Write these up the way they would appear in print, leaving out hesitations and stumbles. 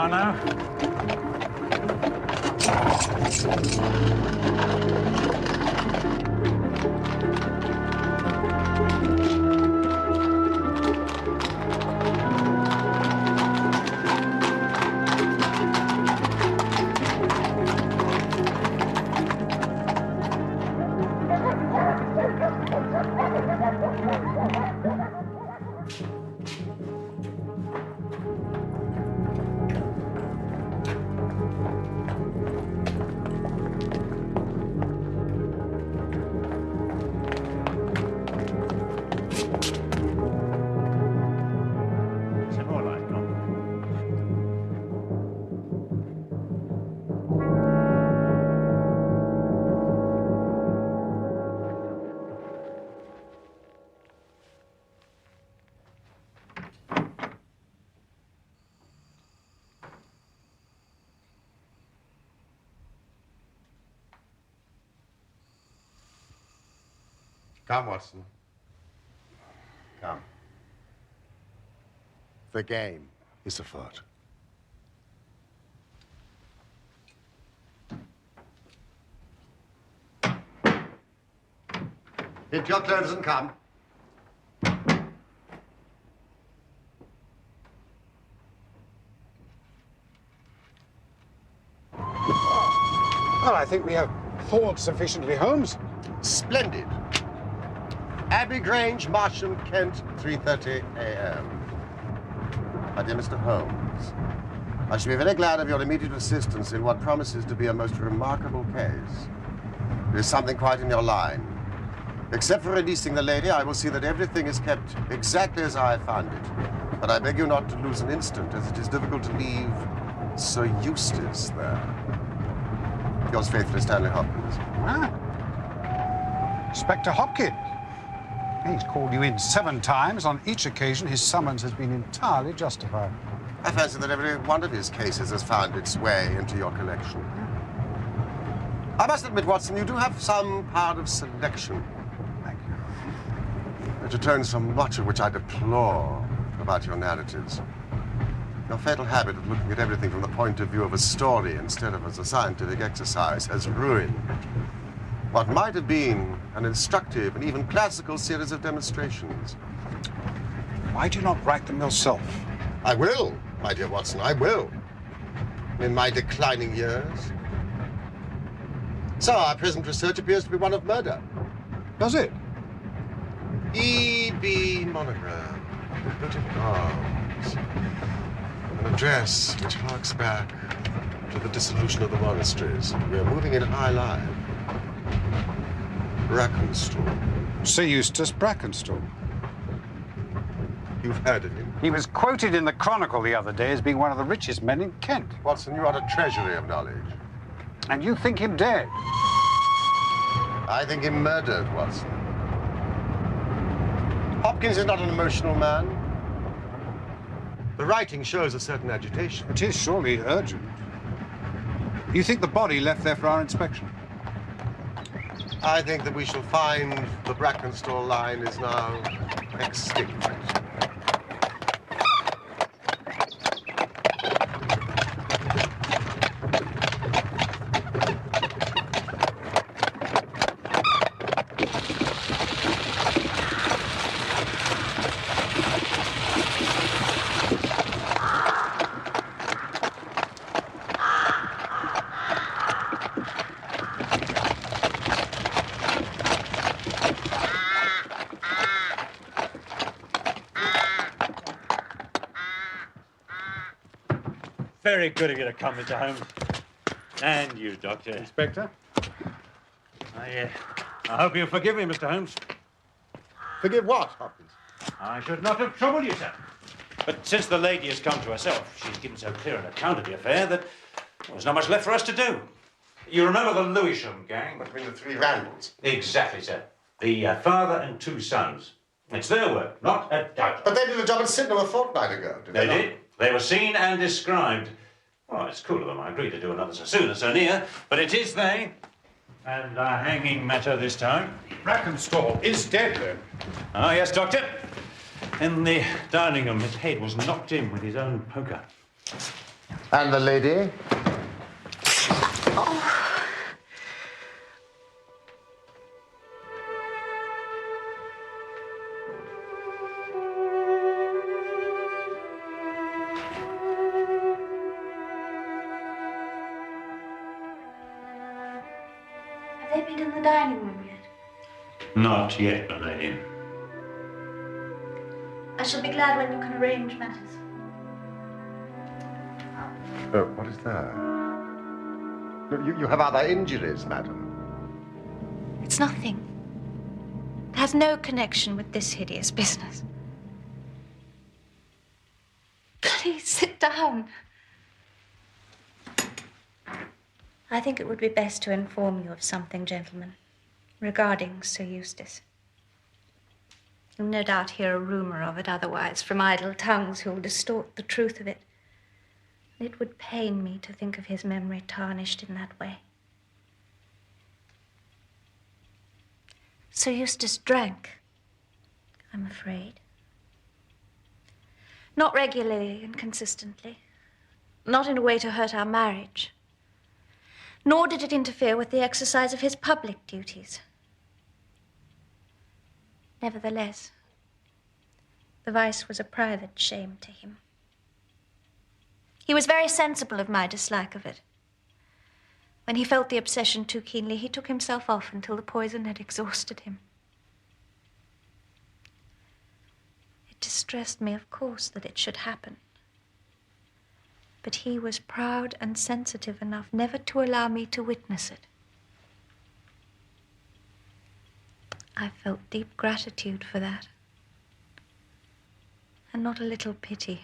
car now. Come, Watson. Come. The game is afoot. Hit your clothes and come. Well, I think we have hauled sufficiently, Holmes. Splendid. Abbey Grange, Marsham, Kent, 3:30 a.m. My dear Mr. Holmes, I shall be very glad of your immediate assistance in what promises to be a most remarkable case. There is something quite in your line. Except for releasing the lady, I will see that everything is kept exactly as I found it. But I beg you not to lose an instant, as it is difficult to leave Sir Eustace there. Yours faithfully, Stanley Hopkins. Ah. Inspector Hopkins. He's called you in 7 times. On each occasion, his summons has been entirely justified. I fancy that every one of his cases has found its way into your collection. I must admit, Watson, you do have some power of selection. Thank you. It returns from much of which I deplore about your narratives. Your fatal habit of looking at everything from the point of view of a story instead of as a scientific exercise has ruined what might have been an instructive and even classical series of demonstrations. Why do you not write them yourself? I will, my dear Watson, I will. In my declining years. So our present research appears to be one of murder. Does it? E.B. monogram, the British arms. An address which harks back to the dissolution of the monasteries. We are moving in high life. Brackenstall. Sir Eustace Brackenstall. You've heard of him? He was quoted in the Chronicle the other day as being one of the richest men in Kent. Watson, you are a treasury of knowledge. And you think him dead? I think him murdered, Watson. Hopkins is not an emotional man. The writing shows a certain agitation. It is surely urgent. You think the body left there for our inspection? I think that we shall find the Brackenstall line is now extinct. Very good of you to come, Mr. Holmes. And you, Doctor. Inspector? I hope you'll forgive me, Mr. Holmes. Forgive what, Hopkins? I should not have troubled you, sir. But since the lady has come to herself, she's given so clear an account of the affair that there's not much left for us to do. You remember the Lewisham gang? Between the 3 Randalls. Exactly, sir. The father and 2 sons. It's their work, not a doubt. But they did a job at Sydenham a fortnight ago, did they? They did. They were seen and described. Oh, it's cool of them. I agree to do another so soon and so near, but it is they. And a hanging matter this time. Brackenstall is dead, then? Ah, yes, Doctor. In the dining room, his head was knocked in with his own poker. And the lady? Have they been in the dining room yet? Not yet, my lady. I shall be glad when you can arrange matters. What is that? You have other injuries, madam. It's nothing. It has no connection with this hideous business. Please sit down. I think it would be best to inform you of something, gentlemen, regarding Sir Eustace. You'll no doubt hear a rumor of it otherwise from idle tongues who'll distort the truth of it. It would pain me to think of his memory tarnished in that way. Sir Eustace drank, I'm afraid. Not regularly and consistently. Not in a way to hurt our marriage. Nor did it interfere with the exercise of his public duties. Nevertheless, the vice was a private shame to him. He was very sensible of my dislike of it. When he felt the obsession too keenly, he took himself off until the poison had exhausted him. It distressed me, of course, that it should happen. But he was proud and sensitive enough never to allow me to witness it. I felt deep gratitude for that, and not a little pity.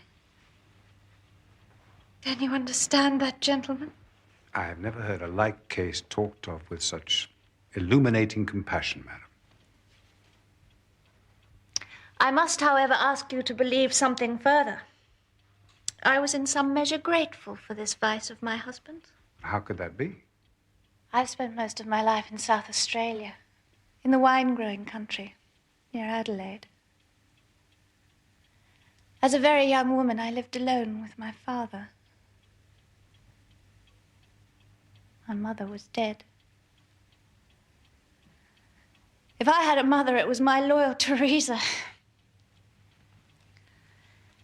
Can you understand that, gentlemen? I have never heard a like case talked of with such illuminating compassion, madam. I must, however, ask you to believe something further. I was in some measure grateful for this vice of my husband's. How could that be? I've spent most of my life in South Australia, in the wine-growing country, near Adelaide. As a very young woman, I lived alone with my father. My mother was dead. If I had a mother, it was my loyal Teresa.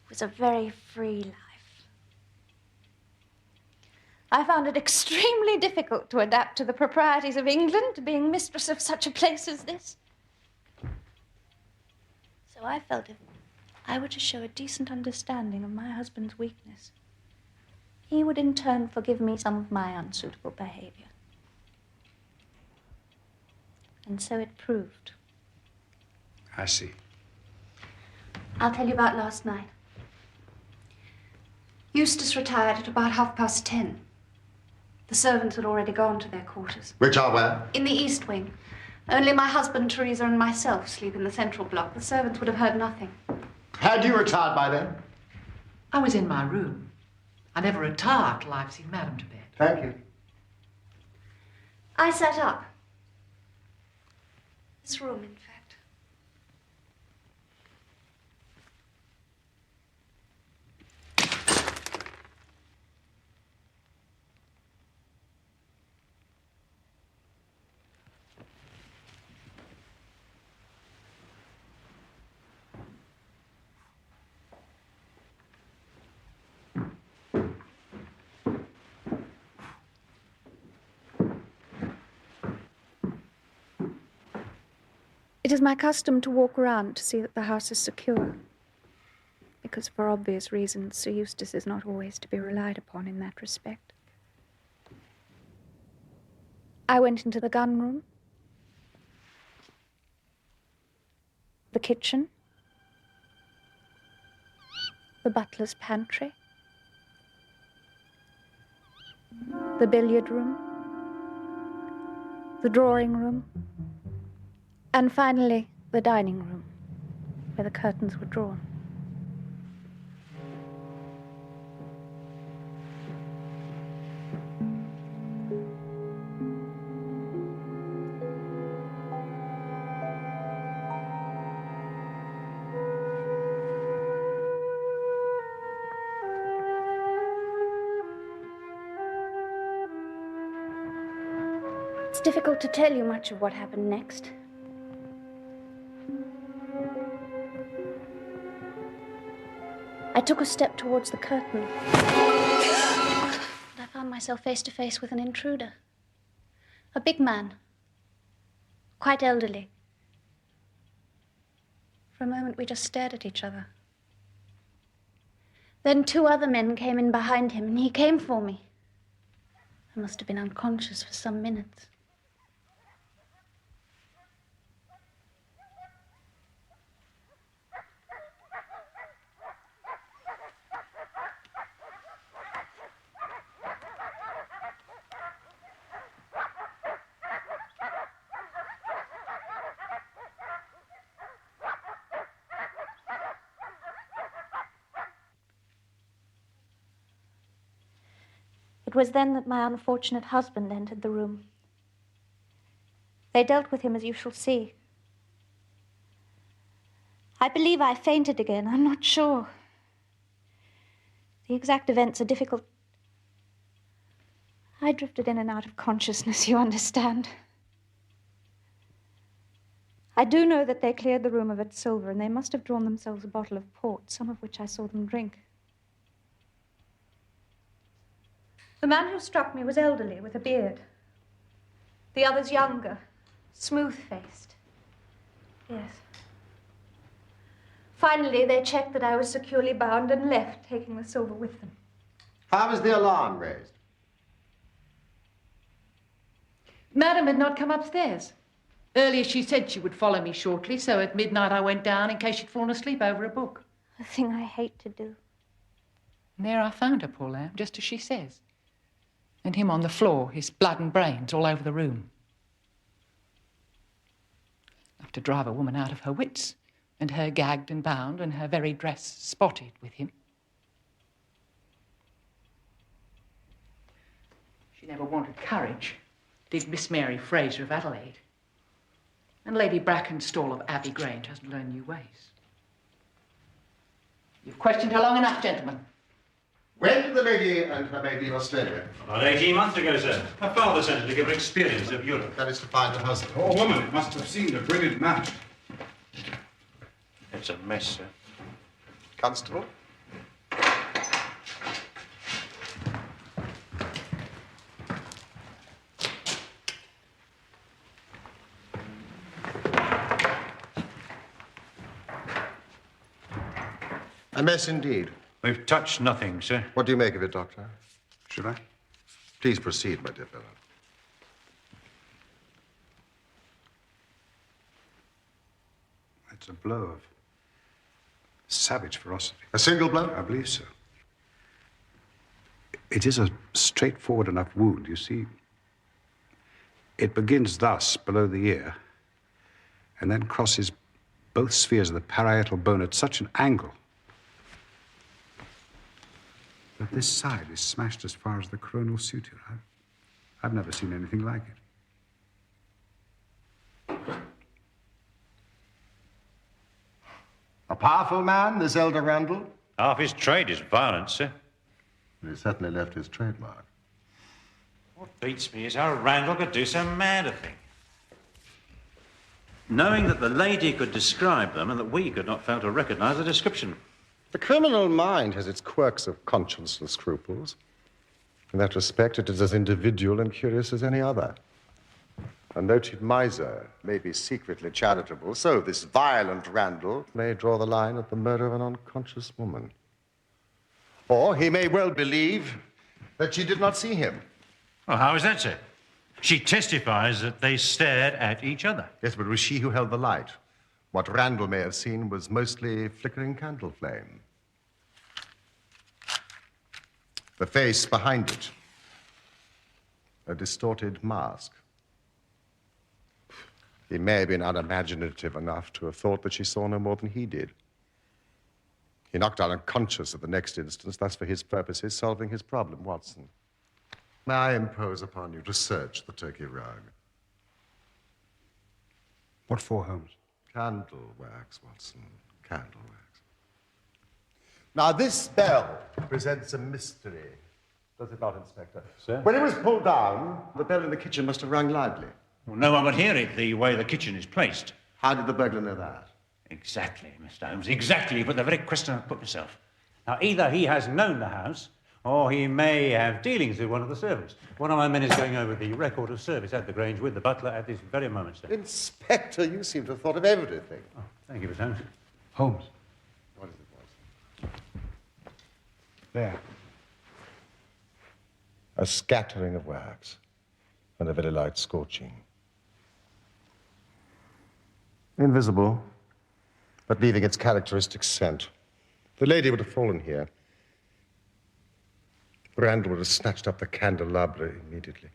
It was a very free life. I found it extremely difficult to adapt to the proprieties of England, being mistress of such a place as this. So I felt if I were to show a decent understanding of my husband's weakness, he would in turn forgive me some of my unsuitable behavior. And so it proved. I see. I'll tell you about last night. Eustace retired at about 10:30. The servants had already gone to their quarters. Which are where? In the east wing. Only my husband, Teresa, and myself sleep in the central block. The servants would have heard nothing. Had you retired by then? I was in my room. I never retire till I've seen Madam to bed. Thank you. I sat up. This room, in fact. It is my custom to walk around to see that the house is secure, because for obvious reasons, Sir Eustace is not always to be relied upon in that respect. I went into the gun room, the kitchen, the butler's pantry, the billiard room, the drawing room, and finally, the dining room, where the curtains were drawn. It's difficult to tell you much of what happened next. I took a step towards the curtain. And I found myself face to face with an intruder. A big man. Quite elderly. For a moment, we just stared at each other. Then 2 other men came in behind him, and he came for me. I must have been unconscious for some minutes. It was then that my unfortunate husband entered the room. They dealt with him as you shall see. I believe I fainted again. I'm not sure. The exact events are difficult. I drifted in and out of consciousness, you understand. I do know that they cleared the room of its silver, and they must have drawn themselves a bottle of port, some of which I saw them drink. The man who struck me was elderly, with a beard. The others younger, smooth-faced. Yes. Finally, they checked that I was securely bound and left, taking the silver with them. How was the alarm raised? Madam had not come upstairs. Earlier she said she would follow me shortly, so at midnight I went down in case she'd fallen asleep over a book. A thing I hate to do. And there I found her, poor lamb, just as she says. And him on the floor, his blood and brains all over the room. Enough to drive a woman out of her wits, and her gagged and bound, and her very dress spotted with him. She never wanted courage, did Miss Mary Fraser of Adelaide. And Lady Brackenstall of Abbey Grange hasn't learned new ways. You've questioned her long enough, gentlemen. When did the lady and her maid leave Australia? About 18 months ago, sir. Her father sent her to give her experience of Europe. That is to find her husband. Poor woman must have seemed a brilliant match. It's a mess, sir. Constable? A mess indeed. We've touched nothing, sir. What do you make of it, Doctor? Should I? Please proceed, my dear fellow. It's a blow of savage ferocity. A single blow? I believe so. It is a straightforward enough wound, you see. It begins thus, below the ear, and then crosses both spheres of the parietal bone at such an angle that this side is smashed as far as the coronal suture. I've never seen anything like it. A powerful man, this elder Randall? Half his trade is violence, sir. He certainly left his trademark. What beats me is how Randall could do so mad a thing. Knowing that the lady could describe them and that we could not fail to recognize the description. The criminal mind has its quirks of conscience and scruples. In that respect, it is as individual and curious as any other. A noted miser may be secretly charitable, so this violent Randall may draw the line at the murder of an unconscious woman. Or he may well believe that she did not see him. Well, how is that, sir? She testifies that they stared at each other. Yes, but it was she who held the light. What Randall may have seen was mostly flickering candle flame. The face behind it, a distorted mask. He may have been unimaginative enough to have thought that she saw no more than he did. He knocked out unconscious at the next instance, thus for his purposes solving his problem. Watson, may I impose upon you to search the Turkey rug? What for, Holmes? Candle wax, Watson. Candle wax. Now, this bell presents a mystery. Does it not, Inspector? Sir? When it was pulled down, the bell in the kitchen must have rung loudly. Well, no one would hear it the way the kitchen is placed. How did the burglar know that? Exactly, Mr. Holmes, exactly. But the very question I've put myself. Now, either he has known the house, or he may have dealings with one of the servants. One of my men is going over the record of service at the Grange with the butler at this very moment, sir. Inspector, you seem to have thought of everything. Oh, thank you, Mr. Holmes. Holmes, What is it, Watson? there. A scattering of wax and a very light scorching. Invisible, but leaving its characteristic scent. The lady would have fallen here. Randall would have snatched up the candelabra immediately.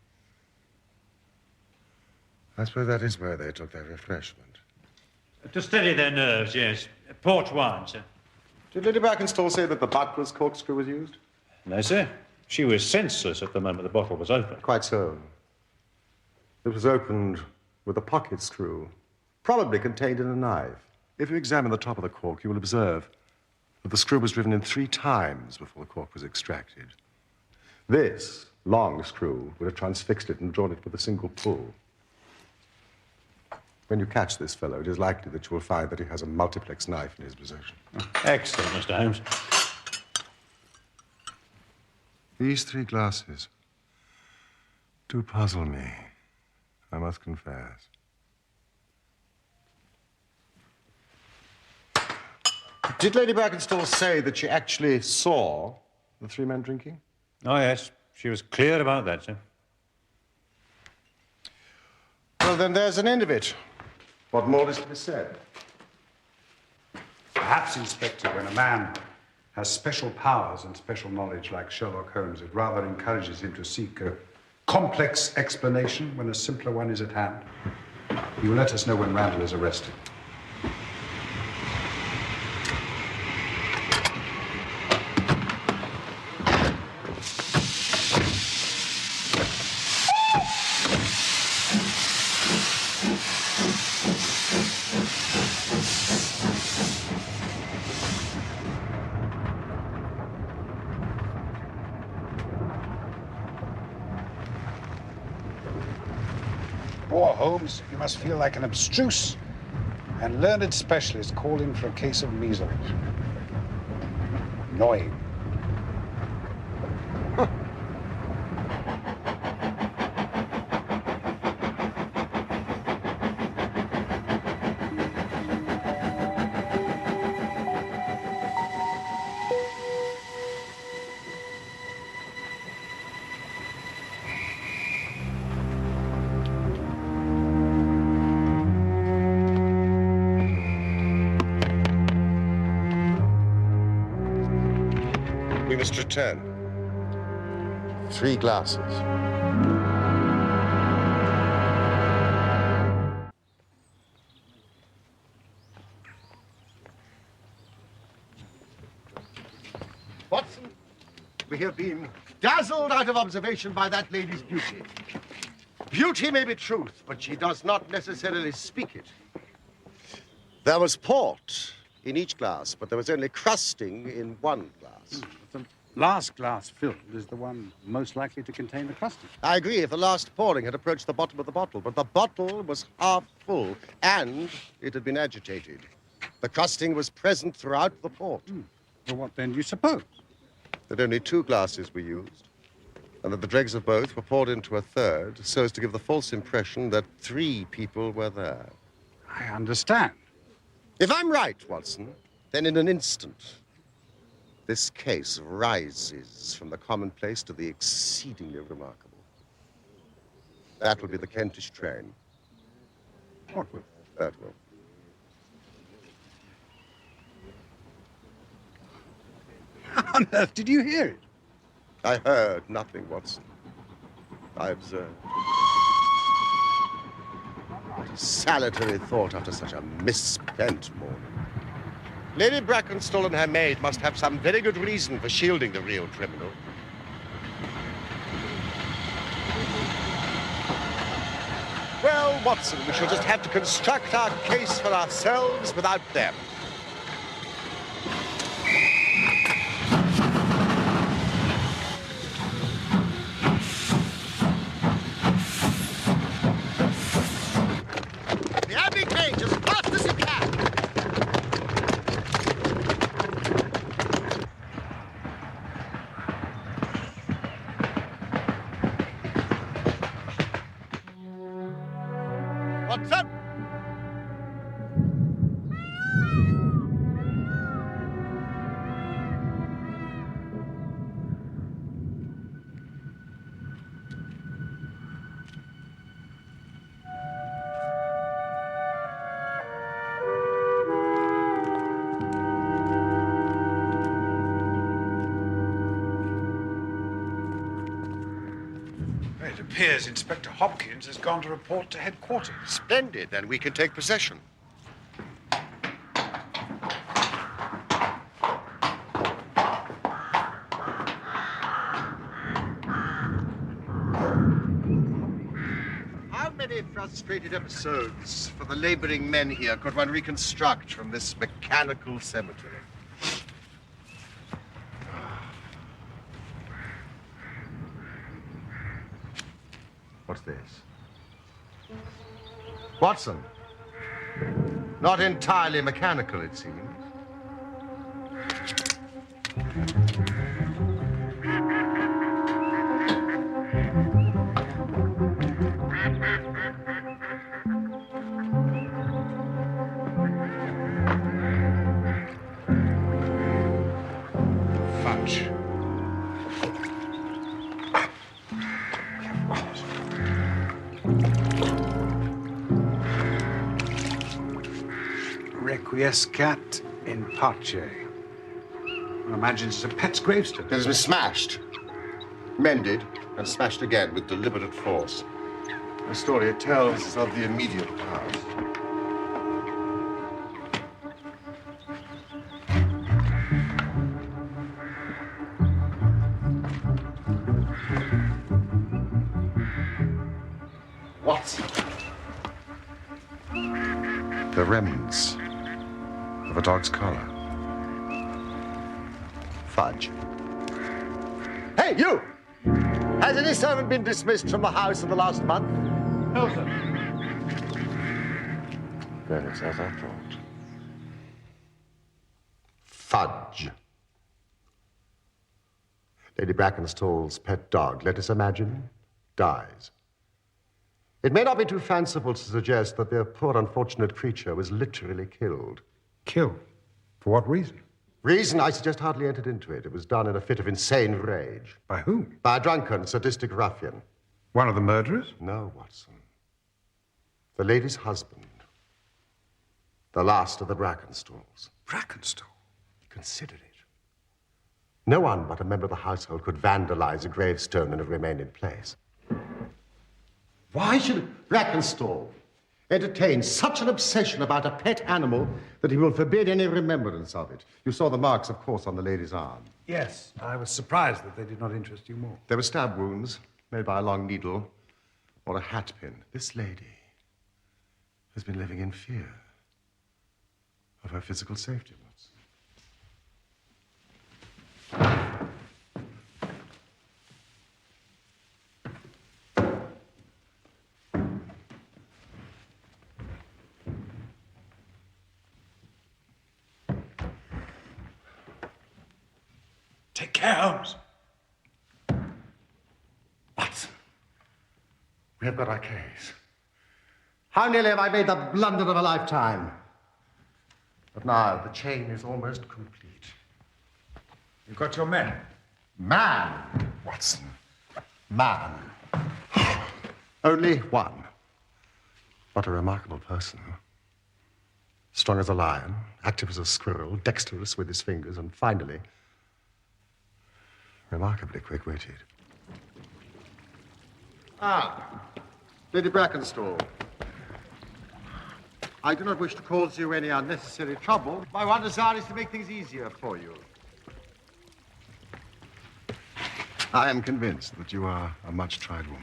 I suppose that is where they took their refreshment. To steady their nerves, yes. Port wine, sir. Did Lady Brackenstall say that the butler's corkscrew was used? No, sir. She was senseless at the moment the bottle was opened. Quite so. It was opened with a pocket screw, probably contained in a knife. If you examine the top of the cork, you will observe that the screw was driven in 3 times before the cork was extracted. This long screw would have transfixed it and drawn it with a single pull. When you catch this fellow, it is likely that you will find that he has a multiplex knife in his possession. Excellent, Mr. Holmes. These 3 glasses do puzzle me, I must confess. Did Lady Brackenstall say that she actually saw the 3 men drinking? Oh, yes. She was clear about that, sir. Well, then there's an end of it. What more is to be said? Perhaps, Inspector, when a man has special powers and special knowledge like Sherlock Holmes, it rather encourages him to seek a complex explanation when a simpler one is at hand. He will let us know when Randall is arrested. Poor Holmes, you must feel like an abstruse and learned specialist called in for a case of measles. Annoying. We must return. 3 glasses. Watson, we have been dazzled out of observation by that lady's beauty. Beauty may be truth, but she does not necessarily speak it. There was port in each glass, but there was only crusting in 1 glass. The last glass filled is the one most likely to contain the crusting. I agree if the last pouring had approached the bottom of the bottle, but the bottle was half full, and it had been agitated. The crusting was present throughout the port. Well, what then do you suppose? That only 2 glasses were used, and that the dregs of both were poured into a third, so as to give the false impression that 3 people were there. I understand. If I'm right, Watson, then in an instant, this case rises from the commonplace to the exceedingly remarkable. That will be the Kentish train. What will? That will. How on earth did you hear it? I heard nothing, Watson. I observed. What a salutary thought after such a misspent morning. Lady Brackenstall and her maid must have some very good reason for shielding the real criminal. Well, Watson, we shall just have to construct our case for ourselves without them. appears Inspector Hopkins has gone to report to headquarters. Splendid. Then we can take possession. How many frustrated episodes for the laboring men here could one reconstruct from this mechanical cemetery? What's this? Watson. Not entirely mechanical, it seems. Fudge. Requiescat in pace. I imagine it's a pet's gravestone. It has been smashed, mended, and smashed again with deliberate force. The story it tells is of the immediate past. Watson. The remnants of a dog's collar. Fudge. Hey, you! Has any servant been dismissed from the house in the last month? No, sir. Then it's as I thought. Fudge. Lady Brackenstall's pet dog, let us imagine, dies. It may not be too fanciful to suggest that their poor unfortunate creature was literally killed. Killed? For what reason? Reason, I suggest, hardly entered into it. It was done in a fit of insane rage. By whom? By a drunken, sadistic ruffian. One of the murderers? No, Watson. The lady's husband. The last of the Brackenstalls. Brackenstall? Consider it. No one but a member of the household could vandalize a gravestone and have remained in place. Why should Brackenstall entertain such an obsession about a pet animal that he will forbid any remembrance of it? You saw the marks, of course, on the lady's arm. Yes. I was surprised that they did not interest you more. There were stab wounds made by a long needle or a hat pin. This lady has been living in fear of her physical safety. Take care, Holmes. Watson, we have got our case. How nearly have I made the blunder of a lifetime? But now the chain is almost complete. You've got your men. Man, Watson. Man. Only one. What a remarkable person. Strong as a lion, active as a squirrel, dexterous with his fingers, and finally, remarkably quick-witted. Lady Brackenstall. I do not wish to cause you any unnecessary trouble. My one desire is to make things easier for you. I am convinced that you are a much-tried woman.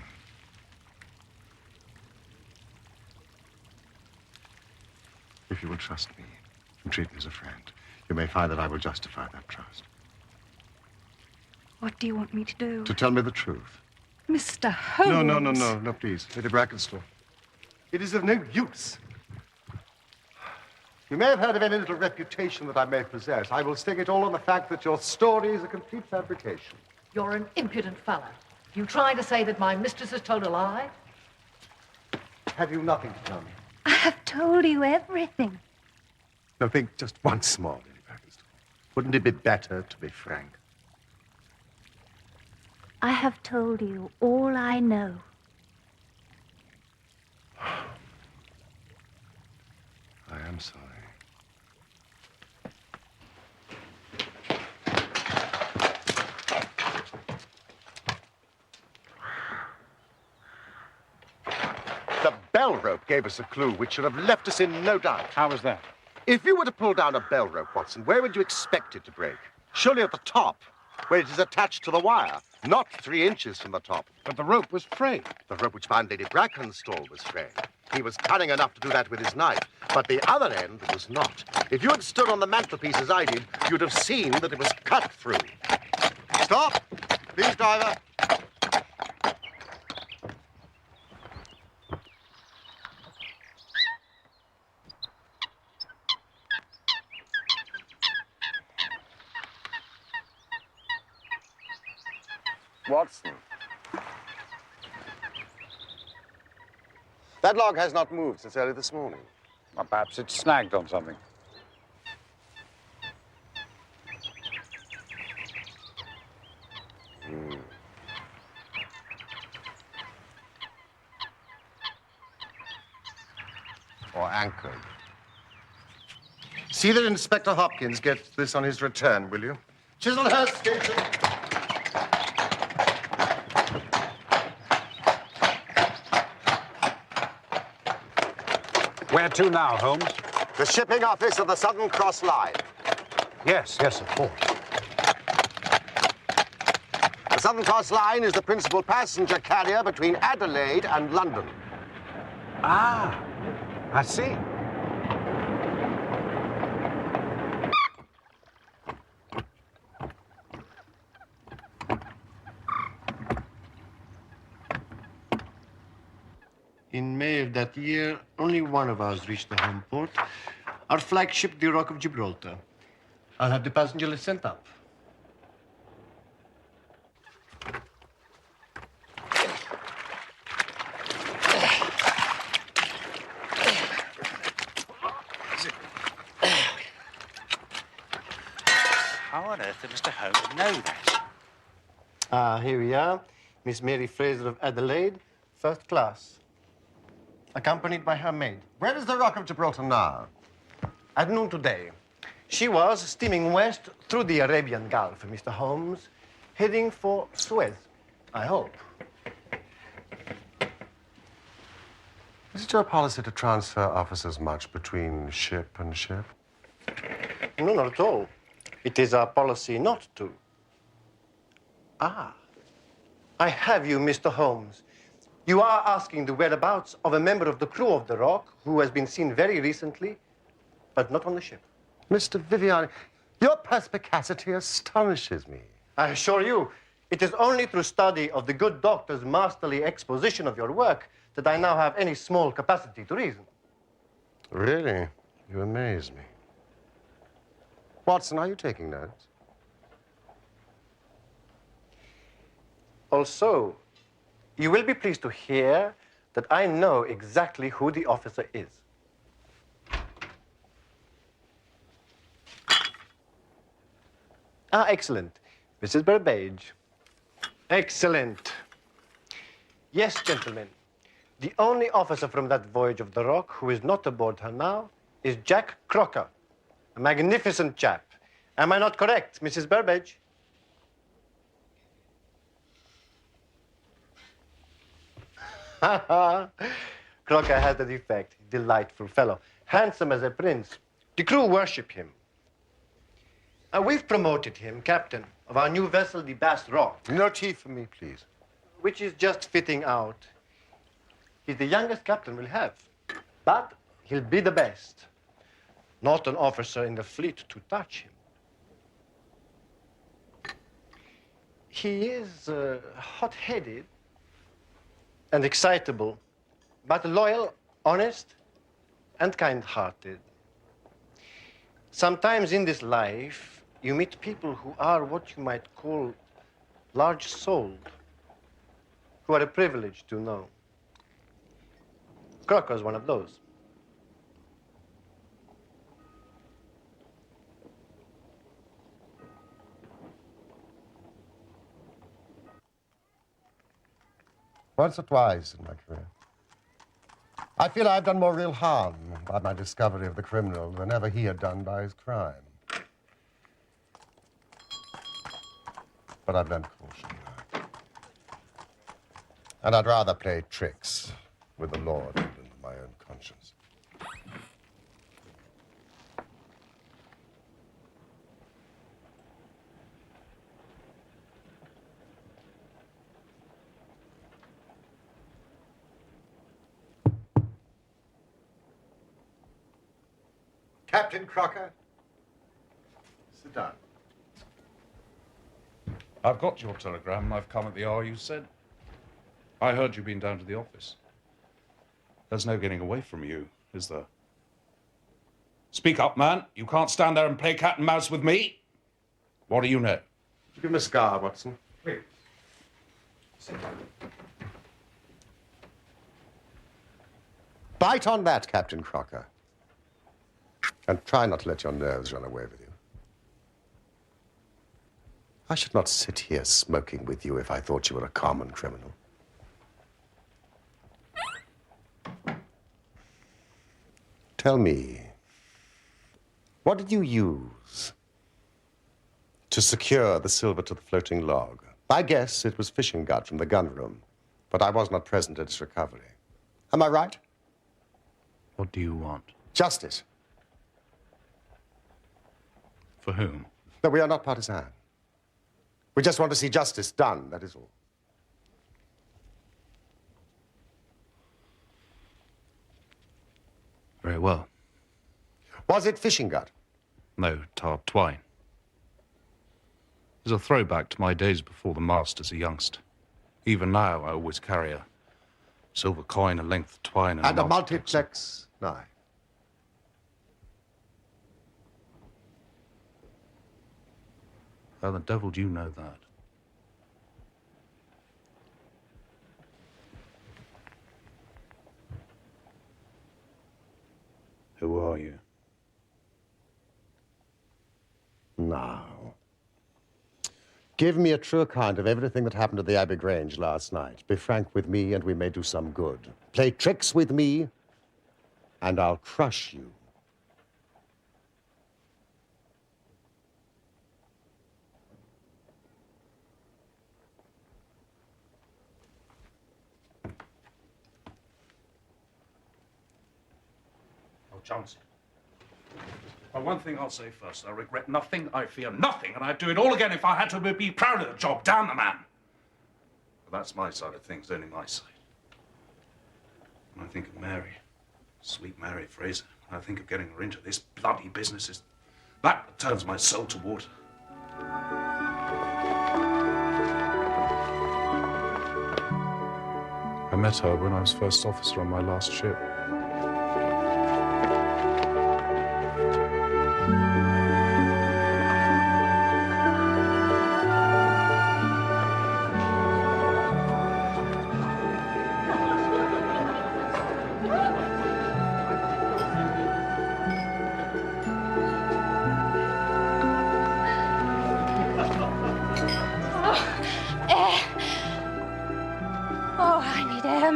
If you will trust me and treat me as a friend, you may find that I will justify that trust. What do you want me to do? To tell me the truth. Mr. Holmes. No, please. Lady Brackenstall. It is of no use. You may have heard of any little reputation that I may possess. I will stake it all on the fact that your story is a complete fabrication. You're an impudent fellow. You trying to say that my mistress has told a lie? Have you nothing to tell me? I have told you everything. No, think just once more, Lady Brackenstall. Wouldn't it be better to be frank? I have told you all I know. I am sorry. bell rope gave us a clue which should have left us in no doubt. How was that? If you were to pull down a bell rope, Watson, where would you expect it to break? Surely at the top, where it is attached to the wire, not 3 inches from the top. But the rope was frayed. The rope which bound Lady Brackenstall was frayed. He was cunning enough to do that with his knife, but the other end was not. If you had stood on the mantelpiece as I did, you'd have seen that it was cut through. Stop! Please, driver. Watson. That log has not moved since early this morning. Well, perhaps it's snagged on something. Or anchored. See that Inspector Hopkins gets this on his return, will you? Chislehurst Station. Where to now, Holmes? The shipping office of the Southern Cross Line. Yes, of course. The Southern Cross Line is the principal passenger carrier between Adelaide and London. Ah, I see. In May of that year, only one of ours reached the home port, our flagship, the Rock of Gibraltar. I'll have the passenger list sent up. How on earth did Mr. Holmes know that? Here we are. Miss Mary Fraser of Adelaide, first class. Accompanied by her maid. Where is the Rock of Gibraltar now? At noon today, she was steaming west through the Arabian Gulf, Mr. Holmes, heading for Suez, I hope. Is it your policy to transfer officers much between ship and ship? No, not at all. It is our policy not to. Ah, I have you, Mr. Holmes. You are asking the whereabouts of a member of the crew of the Rock who has been seen very recently, but not on the ship. Mr. Viviani, your perspicacity astonishes me. I assure you, it is only through study of the good doctor's masterly exposition of your work that I now have any small capacity to reason. Really? You amaze me. Watson, are you taking notes? Also, you will be pleased to hear that I know exactly who the officer is. Ah, excellent. Mrs. Burbage. Excellent. Yes, gentlemen. The only officer from that voyage of the Rock who is not aboard her now is Jack Crocker, a magnificent chap. Am I not correct, Mrs. Burbage? Crocker has the defect. Delightful fellow. Handsome as a prince. The crew worship him. We've promoted him captain of our new vessel, the Bass Rock. No tea for me, please. Which is just fitting out. He's the youngest captain we'll have, but he'll be the best. Not an officer in the fleet to touch him. He is hot-headed and excitable, but loyal, honest, and kind-hearted. Sometimes in this life, you meet people who are what you might call large-souled, who are a privilege to know. Crocker's one of those. Once or twice in my career, I feel I've done more real harm by my discovery of the criminal than ever he had done by his crime. But I've learned caution now. And I'd rather play tricks with the Lord than my own conscience. Captain Crocker, sit down. I've got your telegram and I've come at the hour you said. I heard you'd been down to the office. There's no getting away from you, is there? Speak up, man. You can't stand there and play cat and mouse with me. What do you know? Give him a cigar, Watson. Please. Sit down. Bite on that, Captain Crocker. And try not to let your nerves run away with you. I should not sit here smoking with you if I thought you were a common criminal. Tell me, what did you use to secure the silver to the floating log? I guess it was fishing gut from the gun room, but I was not present at its recovery. Am I right? What do you want? Justice. For whom? No, we are not partisan. We just want to see justice done, that is all. Very well. Was it fishing gut? No, tarred twine. It's a throwback to my days before the mast as a youngster. Even now, I always carry a silver coin, a length of twine, And a multiplex knife. How the devil do you know that? Who are you? Now, give me a true account of everything that happened at the Abbey Grange last night. Be frank with me, and we may do some good. Play tricks with me, and I'll crush you. Johnson. Well, one thing I'll say first. I regret nothing, I fear nothing, and I'd do it all again if I had to be proud of the job. Damn the man. But that's my side of things, only my side. When I think of Mary, sweet Mary Fraser, when I think of getting her into this bloody business, it's that that turns my soul to water. I met her when I was first officer on my last ship.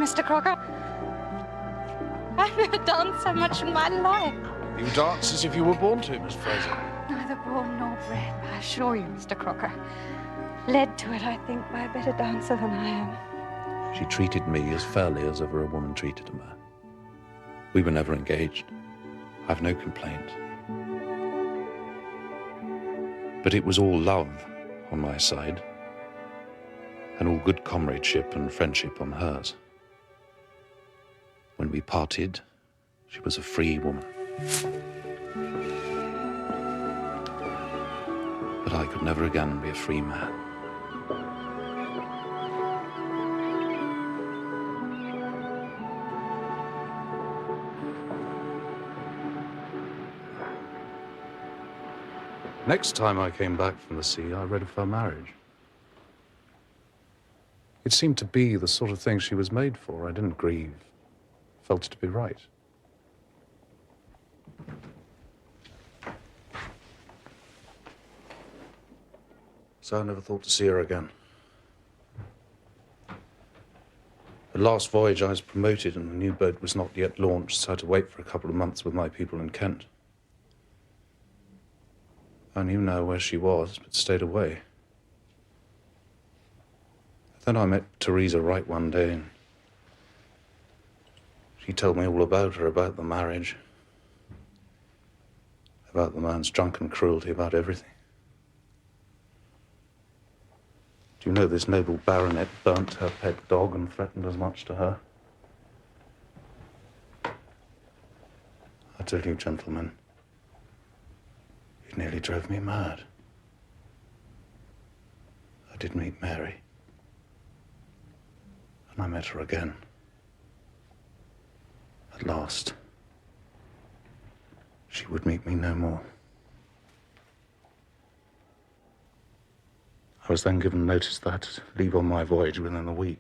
Mr. Crocker. I've never danced so much in my life. You dance as if you were born to, Miss Fraser. Neither born nor bred, I assure you, Mr. Crocker. Led to it, I think, by a better dancer than I am. She treated me as fairly as ever a woman treated a man. We were never engaged. I've no complaint. But it was all love on my side, and all good comradeship and friendship on hers. When we parted, she was a free woman. But I could never again be a free man. Next time I came back from the sea, I read of her marriage. It seemed to be the sort of thing she was made for. I didn't grieve. Felt it to be right. So I never thought to see her again. The last voyage I was promoted and the new boat was not yet launched, so I had to wait for a couple of months with my people in Kent. I knew now where she was, but stayed away. Then I met Teresa Wright one day, and She told me all about her, about the marriage, about the man's drunken cruelty, about everything. Do you know this noble baronet burnt her pet dog and threatened as much to her? I tell you, gentlemen, it nearly drove me mad. I did meet Mary, and I met her again. At last, she would meet me no more. I was then given notice that I had to leave on my voyage within a week.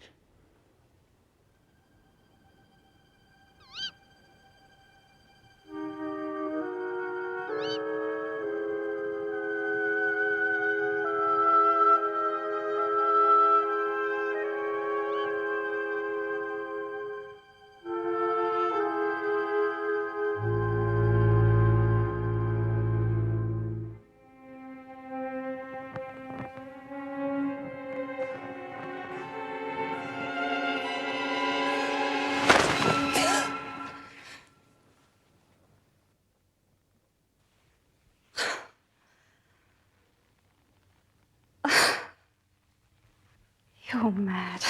You're mad.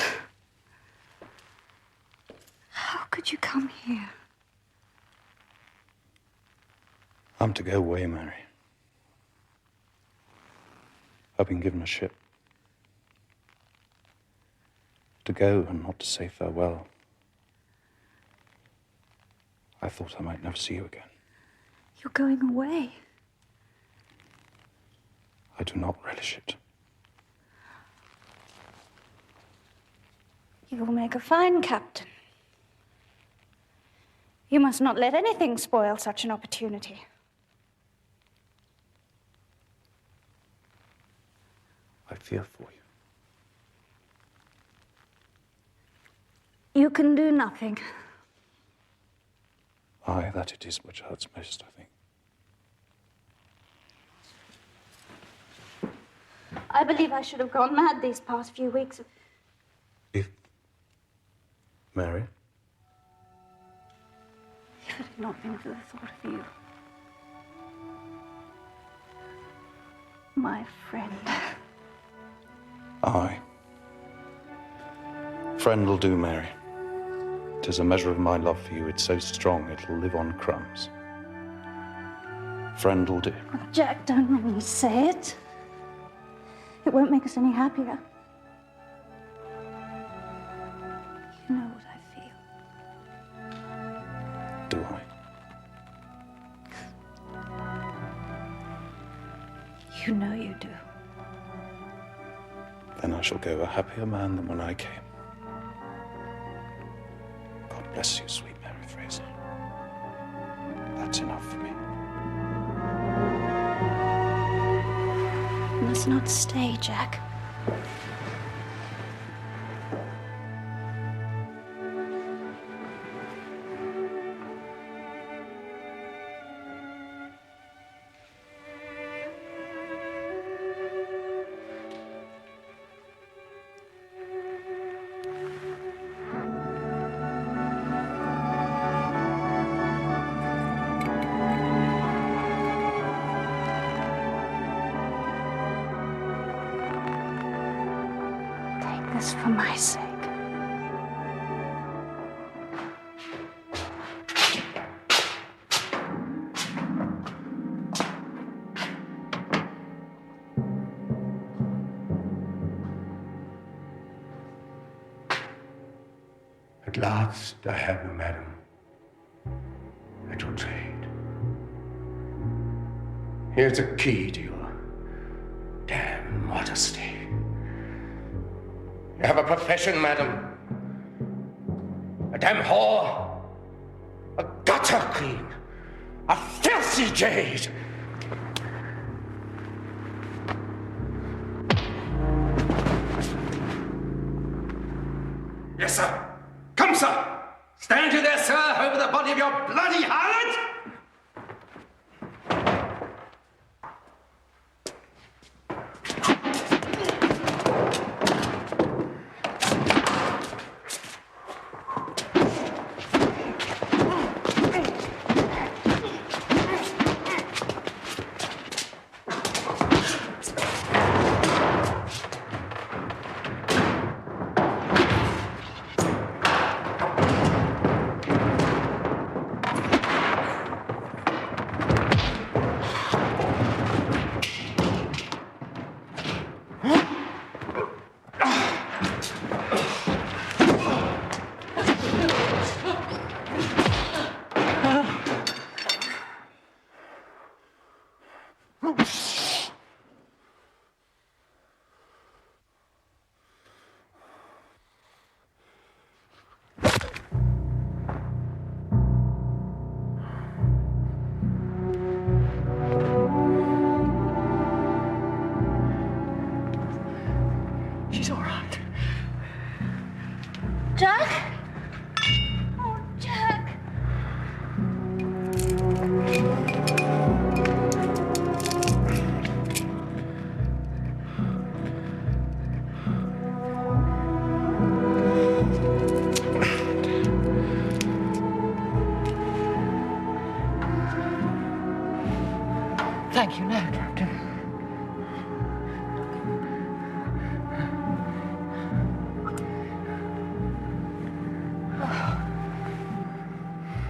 How could you come here? I'm to go away, Mary. I've been given a ship. To go and not to say farewell. I thought I might never see you again. You're going away. I do not relish it. You will make a fine captain. You must not let anything spoil such an opportunity. I fear for you. You can do nothing. Aye, that it is which hurts most, I think. I believe I should have gone mad these past few weeks. If... Mary? If it had not been for the thought of you. My friend. Aye. Friend will do, Mary. 'Tis a measure of my love for you. It's so strong it'll live on crumbs. Friend will do. Oh, Jack, don't make me say it. It won't make us any happier. You know what I feel. Do I? You know you do. Then I shall go a happier man than when I came. God bless you, sweet Mary Fraser. That's enough for me. You must not stay, Jack. This for my sake. At last I have you, madam, at your trade. Here's the key to your damn modesty. You have a profession, madam. A damn whore. A gutter queen. A filthy jade. Yes, sir. Come, sir. Stand you there, sir, over the body of your bloody harlot. Thank you, no, Captain.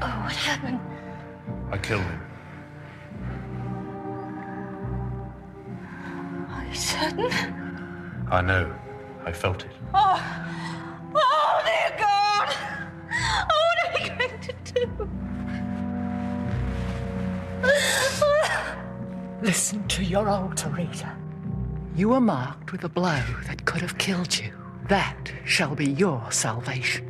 Oh, what happened? I killed him. Are you certain? I know. I felt it. Oh, dear God! Oh, what are we going to do? Listen to your old Teresa. You were marked with a blow that could have killed you. That shall be your salvation.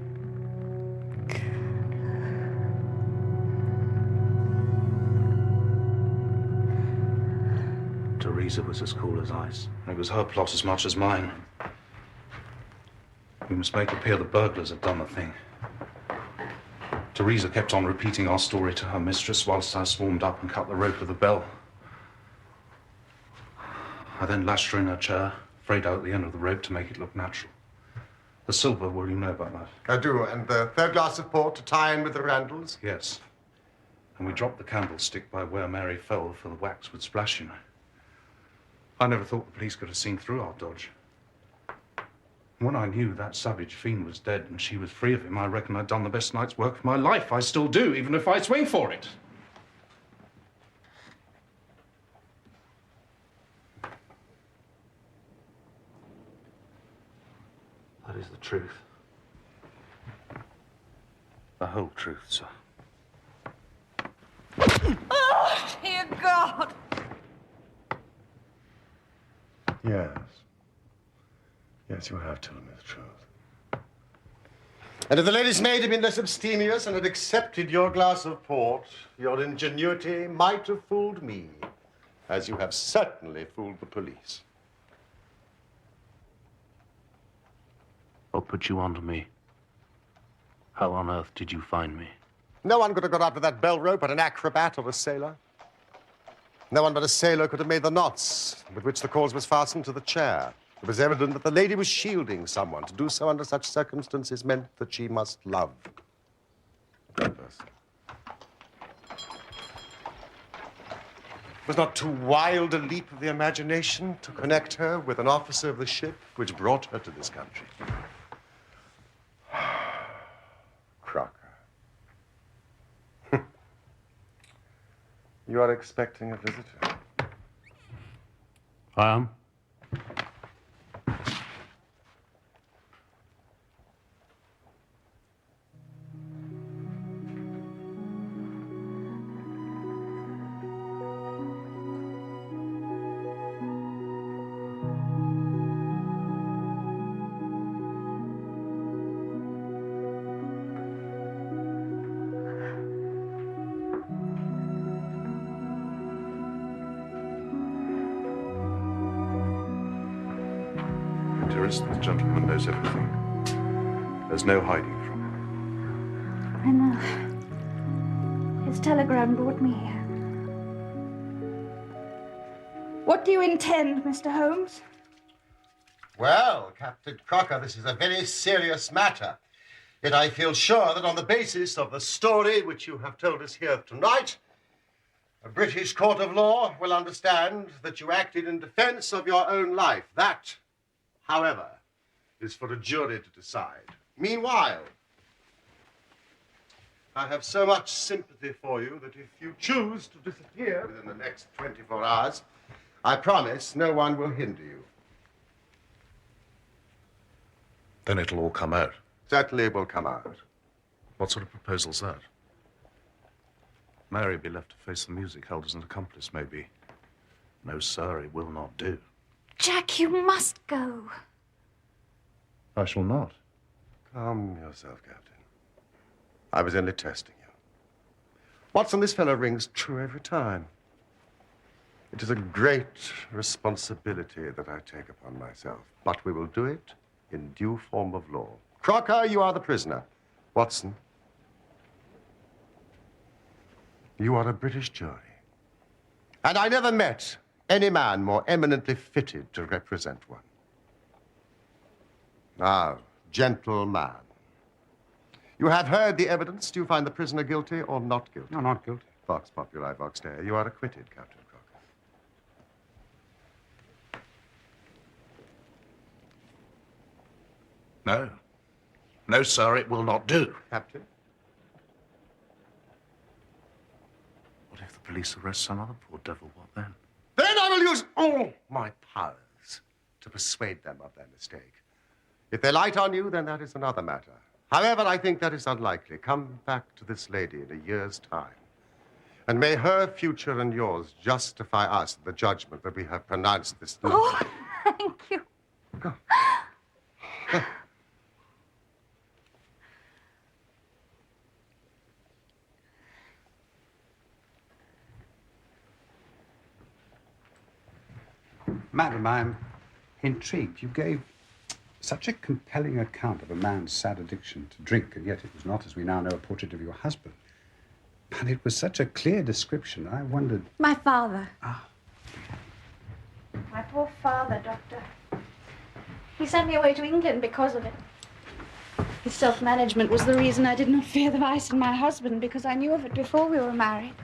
Teresa was as cool as ice. It was her plot as much as mine. We must make it appear the burglars had done the thing. Teresa kept on repeating our story to her mistress whilst I swarmed up and cut the rope of the bell. I then lashed her in her chair, frayed out the end of the rope to make it look natural. The silver, well, you know about that. I do, and the third glass of port to tie in with the Randalls? Yes. And we dropped the candlestick by where Mary fell, for the wax would splash, you know. I never thought the police could have seen through our dodge. When I knew that savage fiend was dead and she was free of him, I reckoned I'd done the best night's work of my life. I still do, even if I swing for it. That is the truth. The whole truth, sir. Oh, dear God! Yes. Yes, you have told me the truth. And if the lady's maid had been less abstemious and had accepted your glass of port, your ingenuity might have fooled me, as you have certainly fooled the police. What put you onto me? How on earth did you find me? No one could have got up to that bell rope but an acrobat or a sailor. No one but a sailor could have made the knots with which the cord was fastened to the chair. It was evident that the lady was shielding someone. To do so under such circumstances meant that she must love that person. It was not too wild a leap of the imagination to connect her with an officer of the ship which brought her to this country. Crocker. You are expecting a visitor. I am. The gentleman knows everything. There's no hiding from him. I know. His telegram brought me here. What do you intend, Mr. Holmes? Well, Captain Crocker, this is a very serious matter. Yet I feel sure that on the basis of the story which you have told us here tonight, a British court of law will understand that you acted in defense of your own life. That, however, is for a jury to decide. Meanwhile, I have so much sympathy for you that if you choose to disappear within the next 24 hours, I promise no one will hinder you. Then it'll all come out. Certainly it will come out. What sort of proposal's that? Mary be left to face the music held as an accomplice, maybe. No, sir, it will not do. Jack, you must go. I shall not. Calm yourself, Captain. I was only testing you. Watson, this fellow rings true every time. It is a great responsibility that I take upon myself, but we will do it in due form of law. Crocker, you are the prisoner. Watson, you are a British jury. And I never met any man more eminently fitted to represent one. Now, gentleman, you have heard the evidence. Do you find the prisoner guilty or not guilty? No, not guilty. Vox populi, vox dei. You are acquitted, Captain Crocker. No. No, sir, it will not do. Captain? What if the police arrest some other poor devil? What then? Then I will use all my powers to persuade them of their mistake. If they light on you, then that is another matter. However, I think that is unlikely. Come back to this lady in a year's time, and may her future and yours justify us in the judgment that we have pronounced this night. Oh, thank you. Go. Madam, I'm intrigued. You gave such a compelling account of a man's sad addiction to drink, and yet it was not, as we now know, a portrait of your husband. But it was such a clear description, I wondered... My father. Ah. My poor father, Doctor. He sent me away to England because of it. His self-management was the reason I did not fear the vice in my husband, because I knew of it before we were married.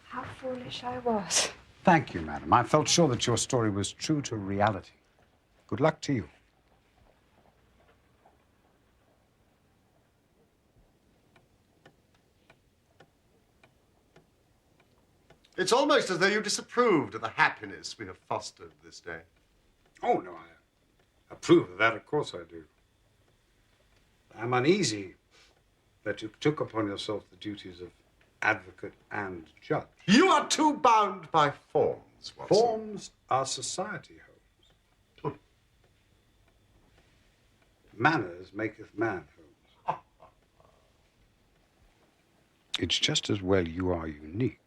How foolish I was. Thank you, madam. I felt sure that your story was true to reality. Good luck to you. It's almost as though you disapproved of the happiness we have fostered this day. Oh, no, I approve of that. Of course I do. I'm uneasy that you took upon yourself the duties of advocate and judge. You are too bound by forms, Watson. Forms are society, Holmes. Manners maketh man, Holmes. It's just as well you are unique